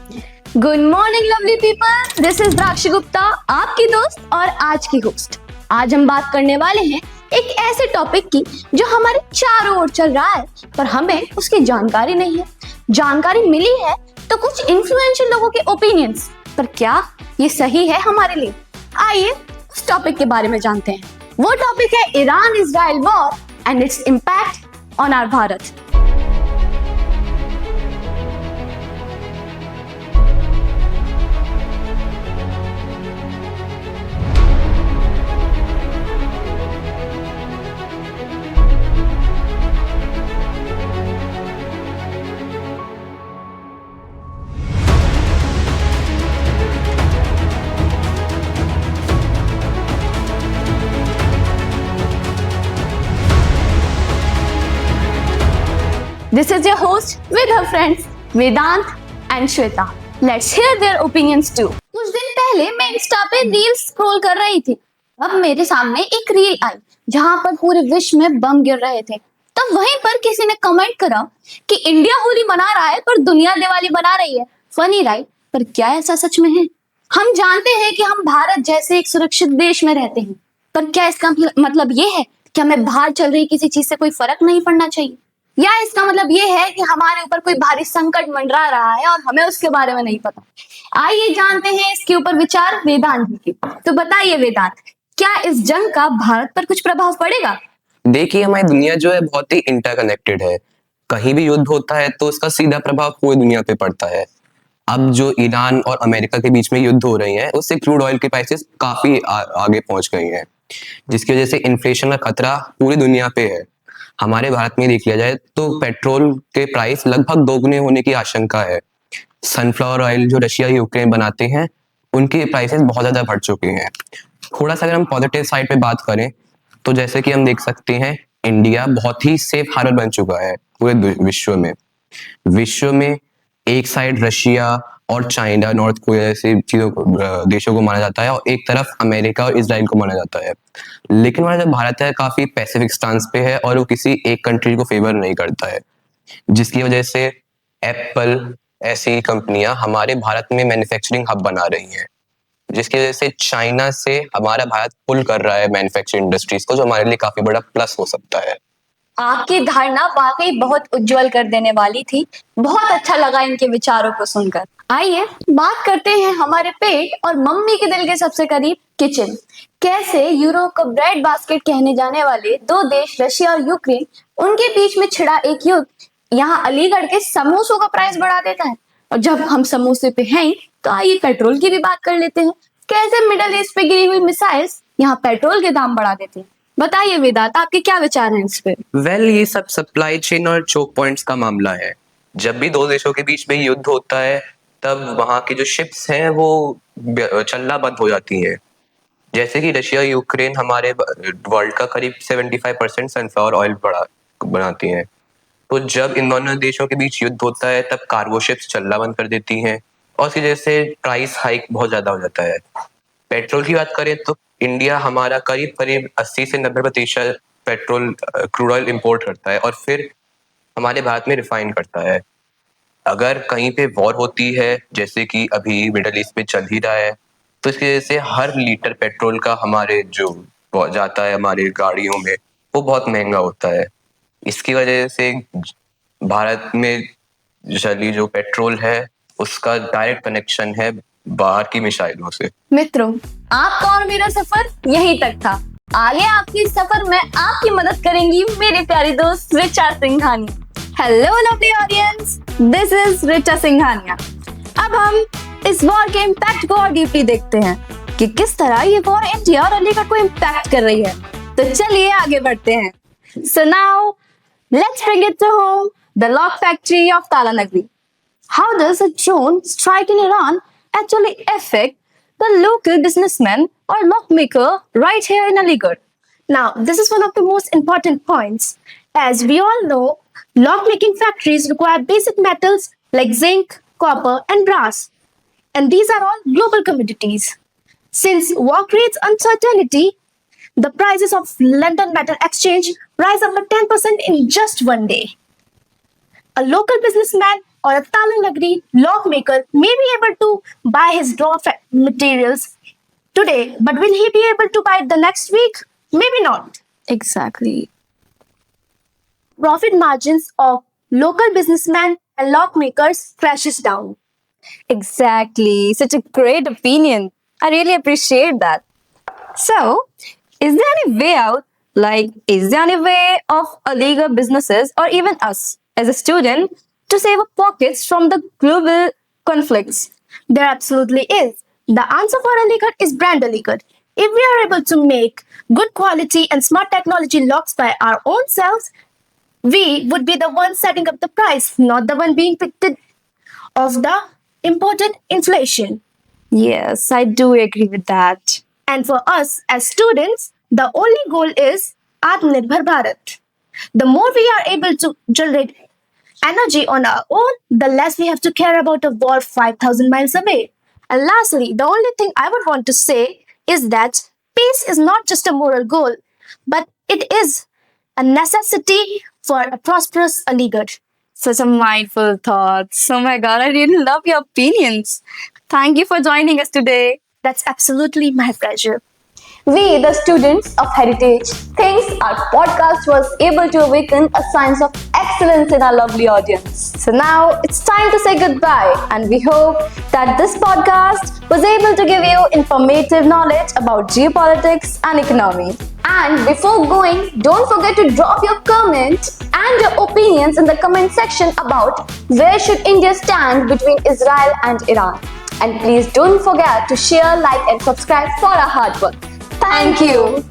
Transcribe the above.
Good morning lovely people, this is Drakshi Gupta, आपकी दोस्त और आज की होस्ट। आज हम बात करने वाले हैं एक ऐसे टॉपिक की जो हमारे चारों ओर चल रहा है पर हमें उसकी जानकारी नहीं है। जानकारी मिली है तो कुछ इन्फ्लुएंशियल लोगों के ओपिनियंस, पर क्या ये सही है हमारे लिए? आइए उस टॉपिक के बारे में जानते हैं। वो टॉपिक है Iran Israel war and its impact on our Bharat. This is your host with her friends Vedant and Shweta. Let's hear their opinions too. कुछ दिन पहले मैं इंस्टा पे रील स्क्रॉल कर रही थी। अब मेरे सामने एक रील आई जहां पर पूरे विश्व में बम गिर रहे थे। तब वहीं पर किसी ने कमेंट करा कि इंडिया होली मना रहा है पर दुनिया दिवाली मना रही है। Funny right? पर क्या ऐसा सच में है? हम जानते हैं कि हम भारत जैसे एक सुरक्षित देश में रहते हैं, पर क्या इसका मतलब ये है कि हमें बाहर चल रही किसी चीज से कोई फर्क नहीं पड़ना चाहिए, या इसका मतलब ये है कि हमारे ऊपर कोई भारी संकट मंडरा रहा है और हमें उसके बारे में नहीं पता? आइए जानते हैं इसके ऊपर विचार वेदांत जी के। तो बताइए वेदांत, क्या इस जंग का भारत पर कुछ प्रभाव पड़ेगा? देखिए, हमारी दुनिया जो है बहुत ही इंटरकनेक्टेड है। कहीं भी युद्ध होता है तो उसका सीधा प्रभाव पूरी दुनिया पे पड़ता है। अब जो ईरान और अमेरिका के बीच में युद्ध हो रही है उससे क्रूड ऑयल की प्राइसेस काफी आगे पहुंच गई हैं, जिसकी वजह से इन्फ्लेशन का खतरा पूरी दुनिया पे है। हमारे भारत में देख लिया जाए तो पेट्रोल के प्राइस लगभग दोगुने होने की आशंका है। सनफ्लावर ऑयल जो रशिया यूक्रेन बनाते हैं उनके प्राइसेस बहुत ज्यादा बढ़ चुके हैं। थोड़ा सा अगर हम पॉजिटिव साइड पे बात करें तो जैसे कि हम देख सकते हैं, इंडिया बहुत ही सेफ हार्बर बन चुका है पूरे विश्व में एक साइड रशिया और चाइना, नॉर्थ कोरिया जैसे देशों को माना जाता है और एक तरफ अमेरिका और इजराइल को माना जाता है। लेकिन हमारा जो भारत है काफी पैसिफिक स्टांस पे है और वो किसी एक कंट्री को फेवर नहीं करता है, जिसकी वजह से एप्पल ऐसी कंपनियां हमारे भारत में मैन्युफैक्चरिंग हब बना रही हैं, जिसकी वजह से चाइना से हमारा भारत पुल कर रहा है मैन्युफैक्चरिंग इंडस्ट्रीज को, जो हमारे लिए काफी बड़ा प्लस हो सकता है। आपकी धारणा वाकई बहुत उज्जवल कर देने वाली थी। बहुत अच्छा लगा इनके विचारों को सुनकर। आइए बात करते हैं हमारे पेट और मम्मी के दिल के सबसे करीब, किचन। कैसे यूरोप को ब्रेड बास्केट कहने जाने वाले दो देश रशिया और यूक्रेन, उनके बीच में छिड़ा एक युद्ध यहाँ अलीगढ़ के समोसों का प्राइस बढ़ा देता है। और जब हम समोसे पे हैं तो आइए पेट्रोल की भी बात कर लेते हैं। कैसे मिडल ईस्ट पे गिरी हुई मिसाइल्स यहाँ पेट्रोल के दाम बढ़ा देते हैं। बताइए वेदांत, आपके क्या विचार हैं इस पे? ये सब सप्लाई चेन और चोक पॉइंट्स का मामला है। जब भी दो देशों के बीच में युद्ध होता है तब वहां की जो शिप्स हैं वो चलना बंद हो जाती हैं। जैसे कि रशिया यूक्रेन हमारे वर्ल्ड का करीब 75% सनफ्लावर ऑयल बनाती हैं। तो जब इन दोनों देशों के बीच युद्ध होता है तब कार्गो शिप्स चलना बंद कर देती हैं और उसकी वजह से प्राइस हाइक बहुत ज्यादा हो जाता है। पेट्रोल की बात करें तो इंडिया हमारा करीब 80 से 90% पेट्रोल क्रूड ऑयल इंपोर्ट करता है और फिर हमारे भारत में रिफाइन करता है। अगर कहीं पे वॉर होती है, जैसे कि अभी मिडल ईस्ट में चल ही रहा है, तो इसकी वजह से हर लीटर पेट्रोल का हमारे जो जाता है हमारे गाड़ियों में वो बहुत महंगा होता है। इसकी वजह से भारत में जली जो पेट्रोल है उसका डायरेक्ट कनेक्शन है बाहर की मिसाइलों से। मित्रों, आपका और मेरा सफर यहीं तक था। आगे आपकी सफर में आपकी मदद करेंगी मेरी प्यारी दोस्त Richa Singhania. Hello lovely audience, this is Richa Singhania. अब हम इस वॉर के इम्पैक्ट को और डीपली देखते हैं कि किस तरह ये वॉर इंडिया और अलीगढ़ को इम्पैक्ट कर रही है। तो चलिए आगे बढ़ते हैं। So now let's bring it to home, the lock factory of Talanagri. How does a drone strike in Iran actually affect the local businessman or lockmaker right here in Aligarh? Now, this is one of the most important points. As we all know, lock-making factories require basic metals like zinc, copper, and brass. And these are all global commodities. Since war creates uncertainty, the prices of London Metal Exchange rise up by 10% in just one day. A local businessman or a Tamil Nagari lawmaker may be able to buy his materials today, but will he be able to buy it the next week? Maybe not. Exactly. Profit margins of local businessmen and lawmakers crashes down. Exactly. Such a great opinion. I really appreciate that. So, is there any way out? Like, is there any way of illegal businesses or even us as a student to save our pockets from the global conflicts? There absolutely is. The answer for Aligarh is brand Aligarh. If we are able to make good quality and smart technology locks by our own selves, we would be the ones setting up the price, not the one being picked of the imported inflation. Yes, I do agree with that. And for us as students, the only goal is Atmanirbhar Bharat. The more we are able to generate energy on our own, the less we have to care about a war 5,000 miles away. And lastly, the only thing I would want to say is that peace is not just a moral goal, but it is a necessity for a prosperous Aligarh. Such a mindful thoughts. Oh my god, I really love your opinions. Thank you for joining us today. That's absolutely my pleasure. We, the students of Heritage, thinks our podcast was able to awaken a sense of excellence in our lovely audience. So now it's time to say goodbye, and we hope that this podcast was able to give you informative knowledge about geopolitics and economy. And before going, don't forget to drop your comment and your opinions in the comment section about where should India stand between Israel and Iran. And please don't forget to share, like and subscribe for our hard work. Thank you.